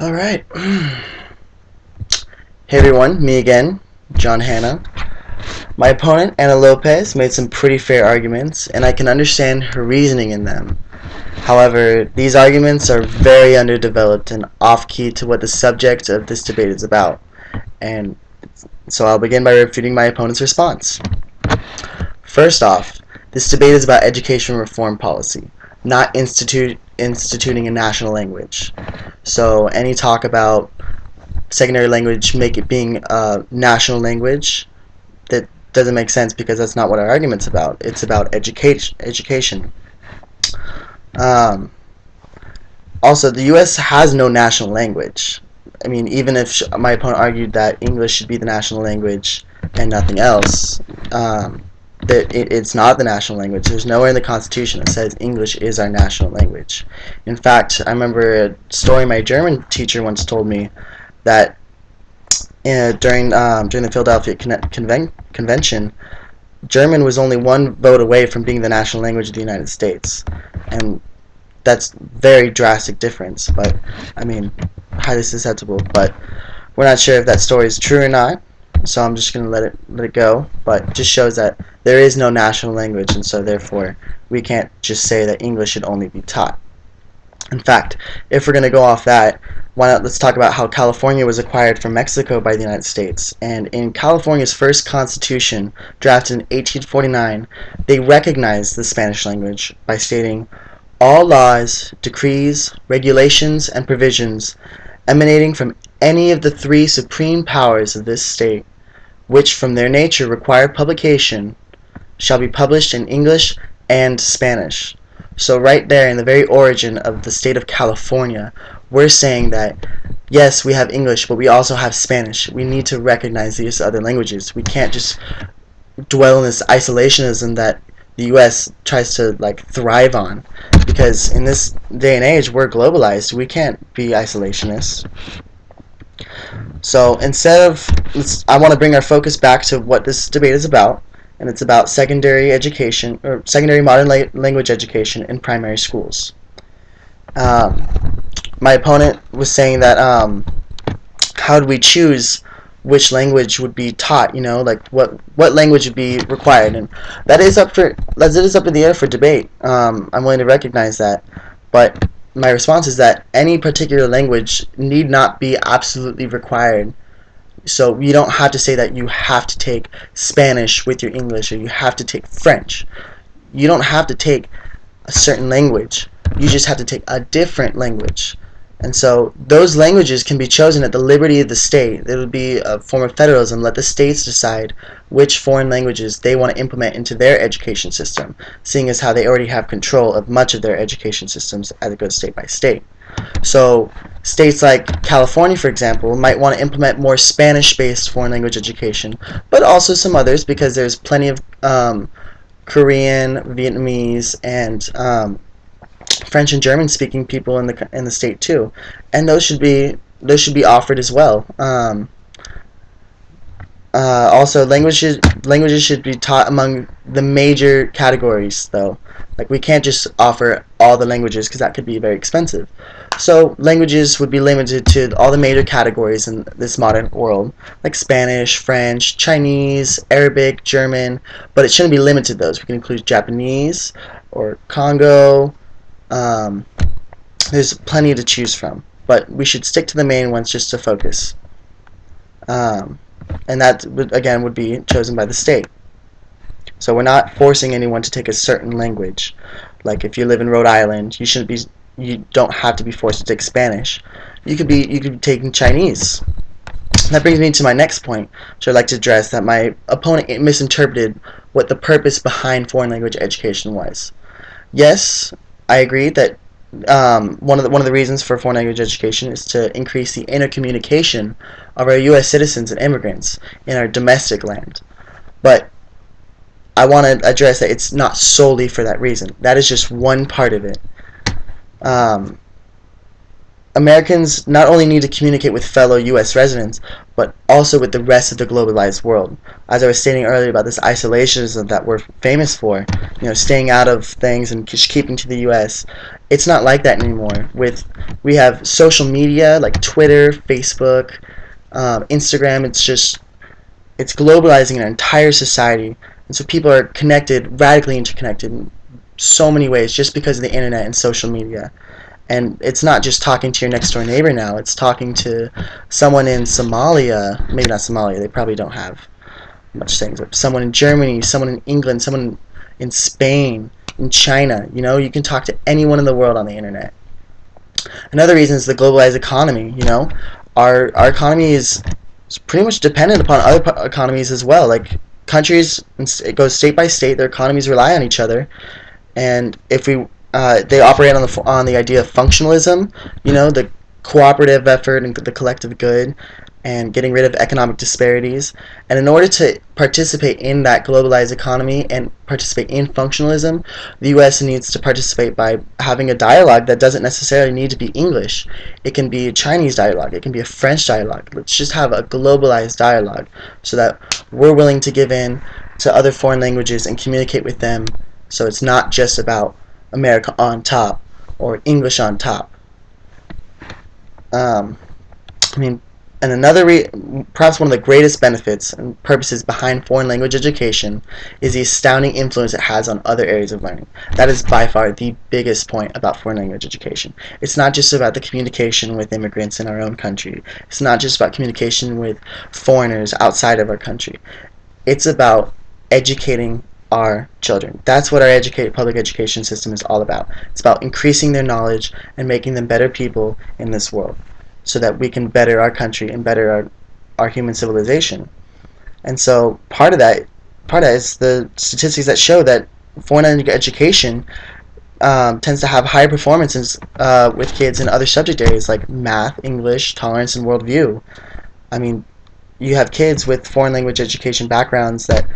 Alright. Hey everyone, me again, John Hanna. My opponent, Ana Lopez, made some pretty fair arguments, and I can understand her reasoning in them. However, these arguments are very underdeveloped and off-key to what the subject of this debate is about. And so I'll begin by refuting my opponent's response. First off, this debate is about education reform policy, not instituting a national language. So any talk about secondary language make it being a national language, that doesn't make sense because that's not what our argument's about. It's about education. Um, Also, the U.S. has no national language. I mean, even if my opponent argued that English should be the national language and nothing else, that it's not the national language. There's nowhere in the Constitution that says English is our national language. In fact, I remember a story my German teacher once told me that during the Philadelphia Convention, German was only one vote away from being the national language of the United States, and that's very drastic difference. But I mean, highly susceptible. But we're not sure if that story is true or not, so I'm just gonna let it go. But it just shows that there is no national language, and so therefore we can't just say that English should only be taught. In fact, if we're going to go off that, why not let's talk about how California was acquired from Mexico by the United States. And in California's first constitution, drafted in 1849, they recognized the Spanish language by stating, "All laws, decrees, regulations, and provisions emanating from any of the three supreme powers of this state, which from their nature require publication, shall be published in English and Spanish." So right there in the very origin of the state of California, we're saying that yes, we have English, but we also have Spanish. We need to recognize these other languages. We can't just dwell in this isolationism that the US tries to thrive on, because in this day and age we're globalized. We can't be isolationists. So instead of, I want to bring our focus back to what this debate is about, and it's about secondary education, or secondary modern language education in primary schools. Um, my opponent was saying that how do we choose which language would be taught? What language would be required, and that is up in the air for debate. I'm willing to recognize that, but my response is that any particular language need not be absolutely required. So you don't have to say that you have to take Spanish with your English, or you have to take French. You don't have to take a certain language. You just have to take a different language. And so those languages can be chosen at the liberty of the state. It would be a form of federalism. Let the states decide which foreign languages they want to implement into their education system, seeing as how they already have control of much of their education systems as it goes state by state. So states like California, for example, might want to implement more Spanish-based foreign language education, but also some others, because there's plenty of Korean, Vietnamese, and French and German-speaking people in the state too, and those should be offered as well. Also, languages should be taught among the major categories, though. We can't just offer all the languages, because that could be very expensive. So languages would be limited to all the major categories in this modern world, like Spanish, French, Chinese, Arabic, German, but it shouldn't be limited to those. We can include Japanese or Congo. There's plenty to choose from, but we should stick to the main ones just to focus. And that again would be chosen by the state. So we're not forcing anyone to take a certain language. Like if you live in Rhode Island, you don't have to be forced to take Spanish. You could be taking Chinese. That brings me to my next point, which I'd like to address, that my opponent misinterpreted what the purpose behind foreign language education was. Yes, I agree that one of the reasons for foreign language education is to increase the intercommunication of our U.S. citizens and immigrants in our domestic land. But I want to address that it's not solely for that reason. That is just one part of it. Americans not only need to communicate with fellow U.S. residents, but also with the rest of the globalized world. As I was stating earlier about this isolationism that we're famous for, staying out of things and just keeping to the U.S., it's not like that anymore. We have social media like Twitter, Facebook, Instagram. It's globalizing our entire society, and so people are connected, radically interconnected in so many ways just because of the internet and social media. And it's not just talking to your next door neighbor now, it's talking to someone in Somalia, maybe not Somalia, they probably don't have much things, but someone in Germany, someone in England, someone in Spain, in China. You can talk to anyone in the world on the internet. Another reason is the globalized economy. Our economy is pretty much dependent upon other economies as well. Like countries, it goes state by state, their economies rely on each other, and if we they operate on the idea of functionalism, the cooperative effort and the collective good, and getting rid of economic disparities. And in order to participate in that globalized economy and participate in functionalism, the U.S. needs to participate by having a dialogue that doesn't necessarily need to be English. It can be a Chinese dialogue. It can be a French dialogue. Let's just have a globalized dialogue so that we're willing to give in to other foreign languages and communicate with them, so it's not just about America on top or English on top. And perhaps one of the greatest benefits and purposes behind foreign language education is the astounding influence it has on other areas of learning. That is by far the biggest point about foreign language education. It's not just about the communication with immigrants in our own country. It's not just about communication with foreigners outside of our country. It's about educating our children. That's what our public education system is all about. It's about increasing their knowledge and making them better people in this world, so that we can better our country and better our human civilization. And so part of that is the statistics that show that foreign language education tends to have higher performances with kids in other subject areas like math, English, tolerance, and worldview. I mean, you have kids with foreign language education backgrounds that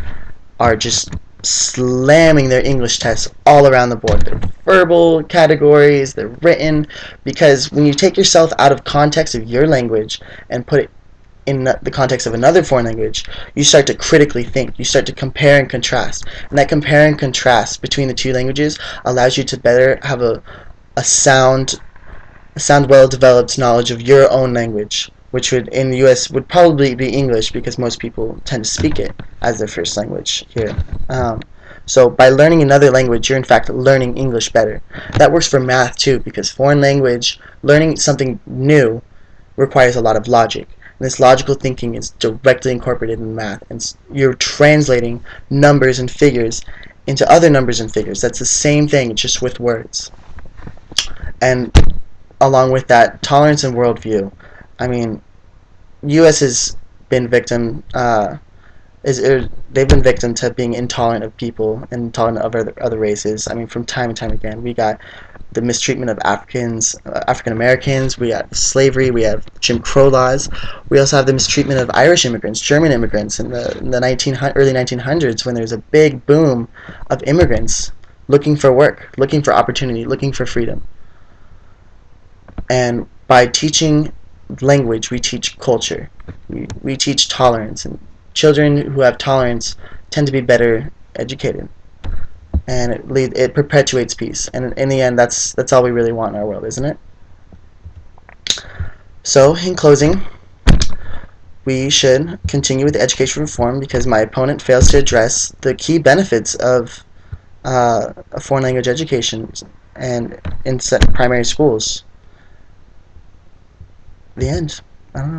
are just slamming their English tests all around the board. They're verbal categories, they're written, because when you take yourself out of context of your language and put it in the context of another foreign language, you start to critically think. You start to compare and contrast. And that compare and contrast between the two languages allows you to better have a sound, well-developed knowledge of your own language, which would in the U.S. would probably be English, because most people tend to speak it as their first language here. So by learning another language, you're in fact learning English better. That works for math too, because foreign language, learning something new, requires a lot of logic. And this logical thinking is directly incorporated in math, and you're translating numbers and figures into other numbers and figures. That's the same thing, just with words. And along with that, tolerance and worldview. I mean, U.S. has been victim. They've been victim to being intolerant of people and intolerant of other races. I mean, from time and time again, we got the mistreatment of African Americans. We have slavery. We have Jim Crow laws. We also have the mistreatment of Irish immigrants, German immigrants in the early 1900s, when there was a big boom of immigrants looking for work, looking for opportunity, looking for freedom. And by teaching language, we teach culture. We teach tolerance, and children who have tolerance tend to be better educated, and it perpetuates peace. And in the end, that's all we really want in our world, isn't it? So, in closing, we should continue with education reform, because my opponent fails to address the key benefits of a foreign language education and in primary schools. The end. I don't know.